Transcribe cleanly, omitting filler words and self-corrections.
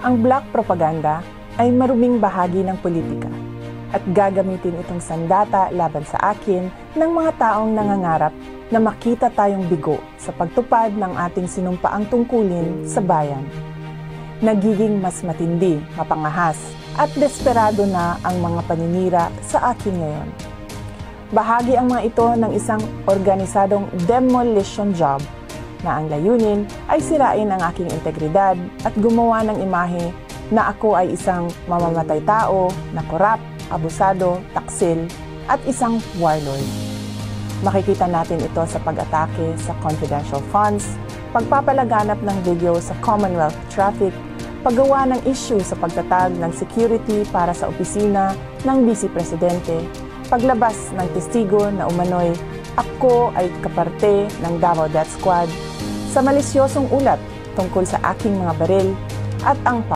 Ang black propaganda ay maruming bahagi ng politika at gagamitin itong sandata laban sa akin ng mga taong nangangarap na makita tayong bigo sa pagtupad ng ating sinumpaang tungkulin sa bayan. Nagiging mas matindi, mapangahas at desperado na ang mga paninira sa akin ngayon. Bahagi ang mga ito ng isang organisadong demolition job na ang layunin ay sirain ang aking integridad at gumawa ng imahe na ako ay isang mamamatay tao na korap, abusado, taksil at isang warlord. Makikita natin ito sa pag-atake sa confidential funds, pagpapalaganap ng video sa Commonwealth traffic, paggawa ng issue sa pagtatag ng security para sa opisina ng Vice Presidente, paglabas ng testigo na umano'y ako ay kaparte ng Davao Death Squad, sa malisyosong ulat tungkol sa aking mga baril at ang